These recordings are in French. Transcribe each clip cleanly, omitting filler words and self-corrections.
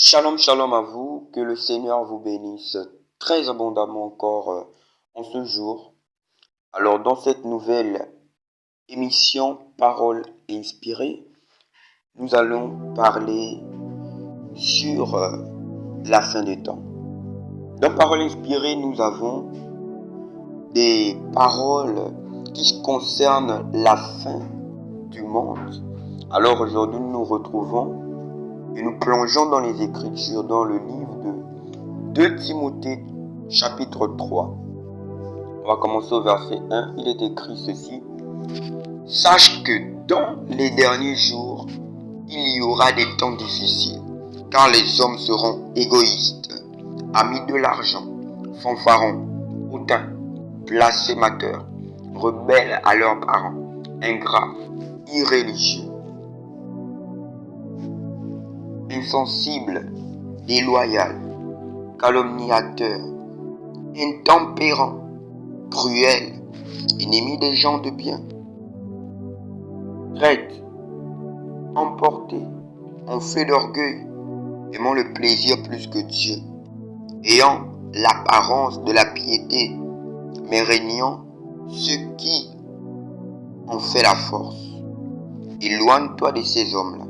Shalom, shalom à vous, que le Seigneur vous bénisse très abondamment encore en ce jour. Alors dans cette nouvelle émission Parole inspirée, nous allons parler sur la fin des temps. Dans Parole inspirée, nous avons des paroles qui concernent la fin du monde. Alors aujourd'hui, nous nous retrouvons et nous plongeons dans les Écritures, dans le livre de 2 Timothée, chapitre 3. On va commencer au verset 1. Il est écrit ceci. Sache que dans les derniers jours, il y aura des temps difficiles, car les hommes seront égoïstes, amis de l'argent, fanfarons, hautains, blasphémateurs, rebelles à leurs parents, ingrats, irréligieux, insensibles, déloyaux, calomniateurs, intempérants, cruels, ennemis des gens de bien, traîtres, emportés, enflés d'orgueil, aimant le plaisir plus que Dieu, ayant l'apparence de la piété, mais régnant ceux qui en fait la force. Éloigne-toi de ces hommes-là.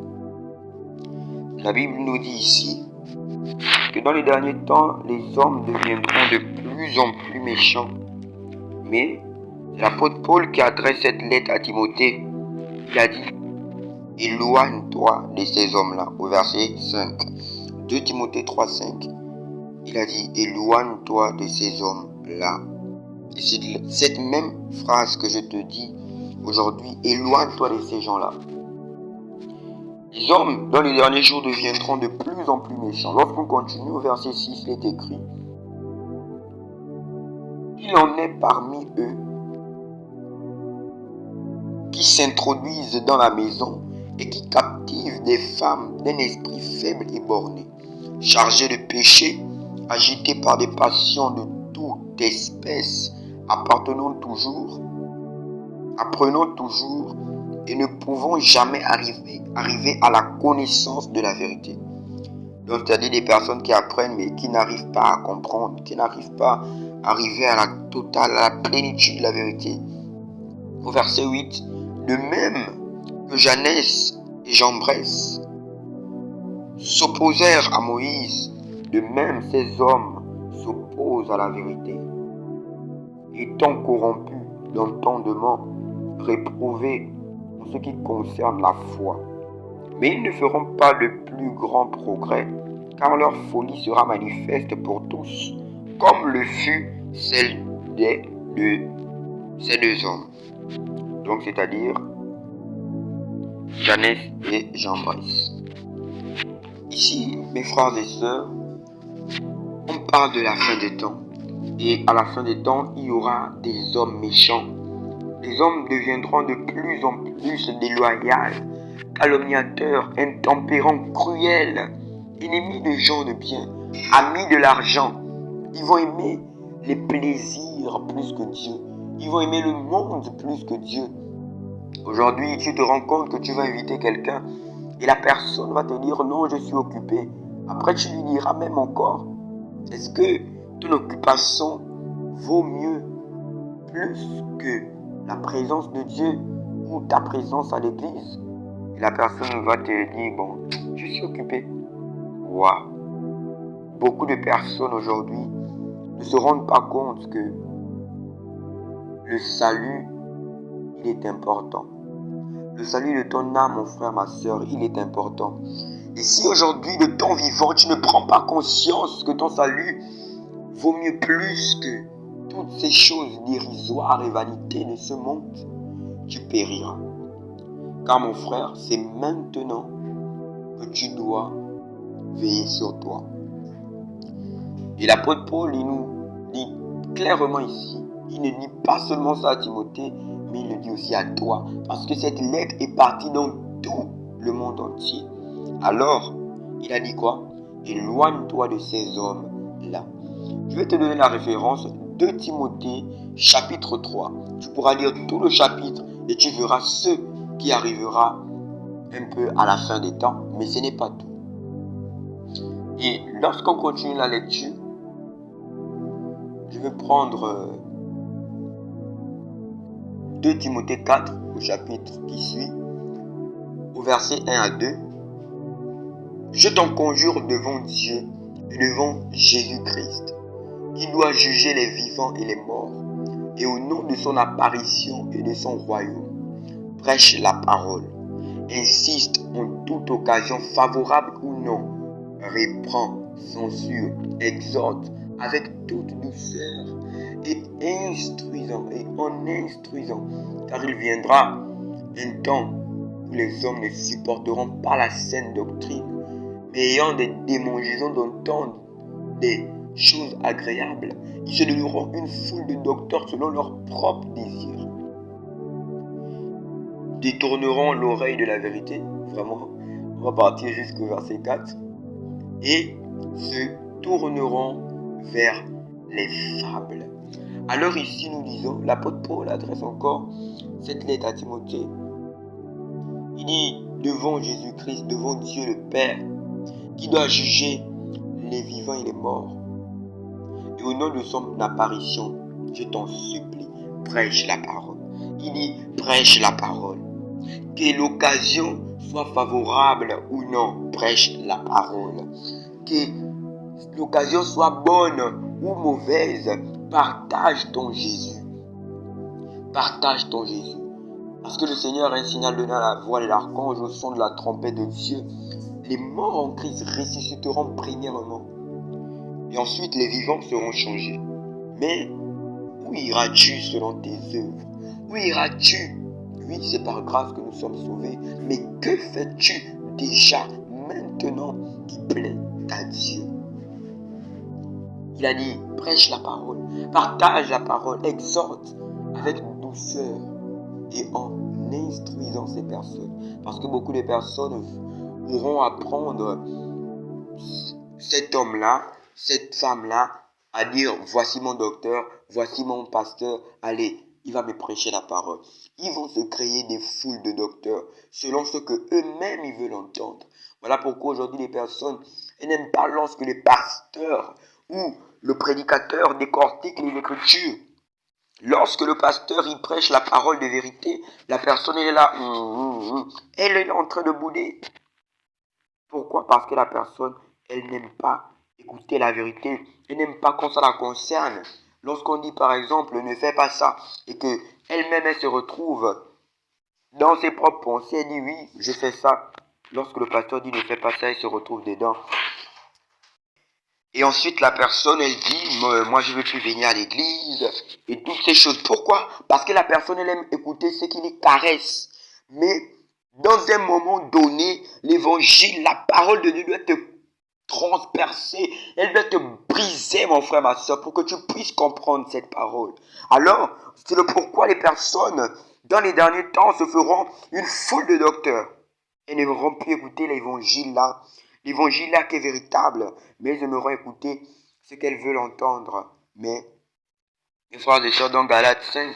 La Bible nous dit ici que dans les derniers temps, les hommes deviendront de plus en plus méchants. Mais c'est l'apôtre Paul qui adresse cette lettre à Timothée. Il a dit, éloigne-toi de ces hommes-là, au verset 5. 2 Timothée 3, 5. Il a dit, éloigne-toi de ces hommes-là. Et c'est cette même phrase que je te dis aujourd'hui, éloigne-toi de ces gens-là. Les hommes, dans les derniers jours, deviendront de plus en plus méchants. Lorsqu'on continue au verset 6, il est écrit, il en est parmi eux qui s'introduisent dans la maison et qui captivent des femmes d'un esprit faible et borné, chargés de péché, agités par des passions de toute espèce, apprenant toujours et ne pouvant jamais arriver à la connaissance de la vérité. Donc, c'est-à-dire des personnes qui apprennent mais qui n'arrivent pas à comprendre, qui n'arrivent pas à arriver à la totale, à la plénitude de la vérité. Au verset 8, de même que Janès et Jambres s'opposèrent à Moïse, de même ces hommes s'opposent à la vérité. Étant corrompus d'entendement, réprouvés en ce qui concerne la foi. Mais ils ne feront pas de plus grands progrès, car leur folie sera manifeste pour tous, comme le fut celle de ces deux hommes. Donc, c'est-à-dire Janès et Jambres. Ici, mes frères et sœurs, on parle de la fin des temps. Et à la fin des temps, il y aura des hommes méchants. Les hommes deviendront de plus en plus déloyaux, calomniateurs, intempérants, cruels, ennemis des gens de bien, amis de l'argent. Ils vont aimer les plaisirs plus que Dieu. Ils vont aimer le monde plus que Dieu. Aujourd'hui, tu te rends compte que tu vas inviter quelqu'un et la personne va te dire non, je suis occupé. Après, tu lui diras même encore, est-ce que ton occupation vaut mieux plus que la présence de Dieu ou ta présence à l'église? Et la personne va te dire, bon, je suis occupé. Waouh! Beaucoup de personnes aujourd'hui ne se rendent pas compte que le salut, il est important. Le salut de ton âme, mon frère, ma soeur, il est important. Et si aujourd'hui, de ton vivant, tu ne prends pas conscience que ton salut vaut mieux plus que toutes ces choses dérisoires et vanités de ce monde, tu périras. Car mon frère, c'est maintenant que tu dois veiller sur toi. Et l'apôtre Paul, il nous dit clairement ici, il ne dit pas seulement ça à Timothée, mais il le dit aussi à toi. Parce que cette lettre est partie dans tout le monde entier. Alors, il a dit quoi? Éloigne-toi de ces hommes-là. Je vais te donner la référence de Timothée, chapitre 3. Tu pourras lire tout le chapitre et tu verras ce qui arrivera un peu à la fin des temps. Mais ce n'est pas tout. Et lorsqu'on continue la lecture, je vais prendre 2 Timothée 4 au chapitre qui suit, au verset 1 à 2. Je t'en conjure devant Dieu et devant Jésus-Christ, qui doit juger les vivants et les morts, et au nom de son apparition et de son royaume, prêche la parole, insiste en toute occasion favorable ou non, reprend, censure, exhorte avec toute douceur et en instruisant, car il viendra un temps où les hommes ne supporteront pas la saine doctrine, mais ayant des démangeaisons d'entendre des choses agréables, ils se donneront une foule de docteurs selon leurs propres désirs, détourneront l'oreille de la vérité, vraiment, on va partir jusqu'au verset 4, et se tourneront vers les fables. Alors ici nous lisons, l'apôtre Paul adresse encore cette lettre à Timothée. Il dit devant Jésus-Christ, devant Dieu le Père, qui doit juger les vivants et les morts. Et au nom de son apparition, je t'en supplie, prêche la parole. Il dit prêche la parole. Que l'occasion soit favorable ou non, prêche la parole. Que l'occasion soit bonne ou mauvaise, partage ton Jésus. Partage ton Jésus. Parce que le Seigneur a un signal donné à la voix de l'archange au son de la trompette de Dieu. Les morts en Christ ressusciteront premièrement. Et ensuite les vivants seront changés. Mais où iras-tu selon tes œuvres? Où iras-tu? Oui, c'est par grâce que nous sommes sauvés. Mais que fais-tu déjà maintenant qui plaît à Dieu? Il a dit, prêche la parole, partage la parole, exhorte avec douceur et en instruisant ces personnes. Parce que beaucoup de personnes auront à prendre cet homme-là, cette femme-là, à dire, voici mon docteur, voici mon pasteur, allez, il va me prêcher la parole. Ils vont se créer des foules de docteurs selon ce que eux-mêmes ils veulent entendre. Voilà pourquoi aujourd'hui les personnes n'aiment pas lorsque les pasteurs ou le prédicateur décortique les Écritures. Lorsque le pasteur il prêche la parole de vérité, la personne elle est là, elle est en train de bouder. Pourquoi? Parce que la personne, elle n'aime pas écouter la vérité. Elle n'aime pas quand ça la concerne. Lorsqu'on dit par exemple, ne fais pas ça, et que elle-même elle se retrouve dans ses propres pensées, elle dit oui, je fais ça. Lorsque le pasteur dit ne fais pas ça, elle se retrouve dedans. Et ensuite la personne, elle dit, moi je ne veux plus venir à l'église, et toutes ces choses. Pourquoi? Parce que la personne, elle aime écouter ce qui les caresse. Mais dans un moment donné, l'évangile, la parole de Dieu doit te transpercer, elle doit te briser, mon frère, ma soeur, pour que tu puisses comprendre cette parole. Alors, c'est le pourquoi les personnes, dans les derniers temps, se feront une foule de docteurs et ne verront plus écouter l'évangile là qui est véritable, mais elles aimeront écouter ce qu'elles veulent entendre. Mais, mes frères et sœurs, dans Galates 5,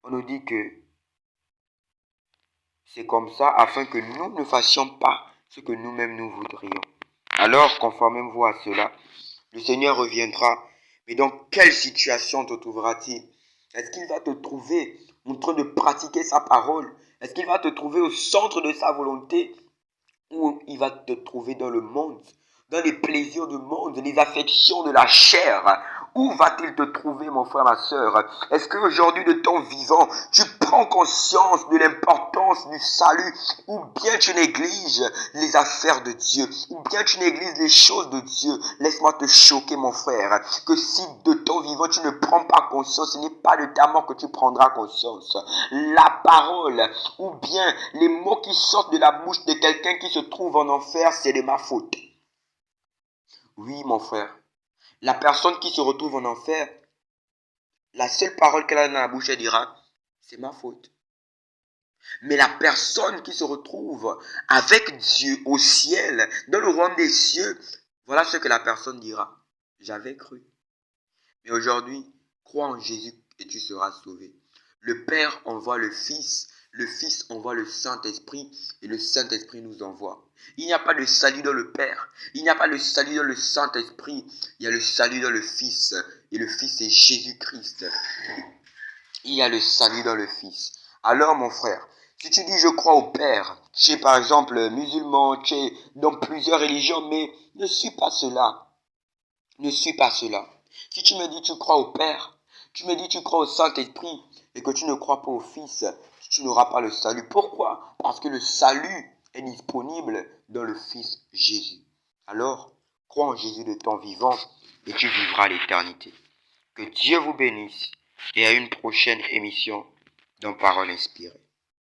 on nous dit que c'est comme ça afin que nous ne fassions pas ce que nous-mêmes nous voudrions. Alors, conformez-vous à cela. Le Seigneur reviendra. Mais dans quelle situation te trouvera-t-il? Est-ce qu'il va te trouver en train de pratiquer sa parole? Est-ce qu'il va te trouver au centre de sa volonté? Ou il va te trouver dans le monde, dans les plaisirs du monde, les affections de la chair? Où va-t-il te trouver, mon frère, ma soeur? Est-ce qu'aujourd'hui, de ton vivant, tu prends conscience de l'importance du salut, ou bien tu négliges les affaires de Dieu, ou bien tu négliges les choses de Dieu? Laisse-moi te choquer, mon frère, que si de ton vivant, tu ne prends pas conscience, ce n'est pas de ta mort que tu prendras conscience. La parole, ou bien les mots qui sortent de la bouche de quelqu'un qui se trouve en enfer, c'est de ma faute. Oui, mon frère. La personne qui se retrouve en enfer, la seule parole qu'elle a dans la bouche, elle dira, c'est ma faute. Mais la personne qui se retrouve avec Dieu au ciel, dans le royaume des cieux, voilà ce que la personne dira. J'avais cru. Mais aujourd'hui, crois en Jésus et tu seras sauvé. Le Père envoie le Fils envoie le Saint-Esprit et le Saint-Esprit nous envoie. Il n'y a pas de salut dans le Père. Il n'y a pas de salut dans le Saint-Esprit. Il y a le salut dans le Fils. Et le Fils est Jésus-Christ. Il y a le salut dans le Fils. Alors mon frère, si tu dis je crois au Père, tu es par exemple musulman, tu es dans plusieurs religions, mais ne suis pas cela. Ne suis pas cela. Si tu me dis tu crois au Père, tu me dis tu crois au Saint-Esprit et que tu ne crois pas au Fils, tu n'auras pas le salut. Pourquoi? Parce que le salut est disponible dans le Fils Jésus. Alors, crois en Jésus de ton vivant et tu vivras l'éternité. Que Dieu vous bénisse et à une prochaine émission dans Parole inspirée.